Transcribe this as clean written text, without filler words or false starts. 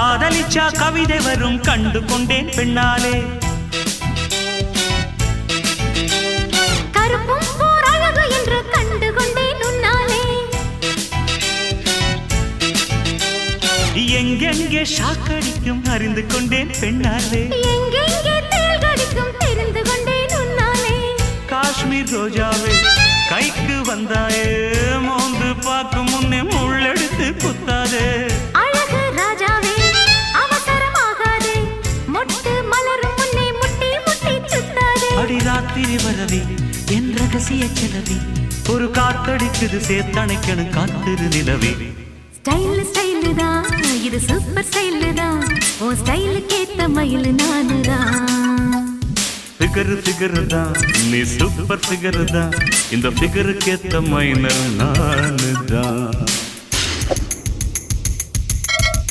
காதலிச்சா கவிதை வரும் கண்டு கொண்டேன் பெண்ணாலே. கருப்பும் போர் அழகு என்று கண்டு கொண்டேன் உன்னாலே. எங்கெங்கே ஷாக்கடிக்கும் அறிந்து கொண்டேன் பெண்ணாலே. எங்கெங்கே தேள் கடிக்கும் தெரிந்து கொண்டேன் உன்னாலே. காஷ்மீர் ரோஜாவே கைக்கு வந்தாயே, மோந்து பார்க்கும் முன்னே முள்ளெடுத்து குத்தாதே. அழகு ராஜாவே அவசரமாகாதே, மொட்டு மலரும் முன்னே முட்டி முட்டி சுத்தாதே. அடிராத்திரி வரவி என் ரகசிய செலவி, ஒரு காத்தடிக்குது சேர்த்தணைக்கணும் காத்திரு நிலவி. ஸ்டைல் ஸ்டைலு தான் இது சூப்பர் ஸ்டைலு தான், ஓ ஸ்டைலுக்கு ஏத்த மயில் நானுதான். ஃபிகரு ஃபிகரு தான் நீ சூப்பர் ஃபிகரு தான், இந்த ஃபிகருக்கு ஏத்த மைனர் நானு தான்.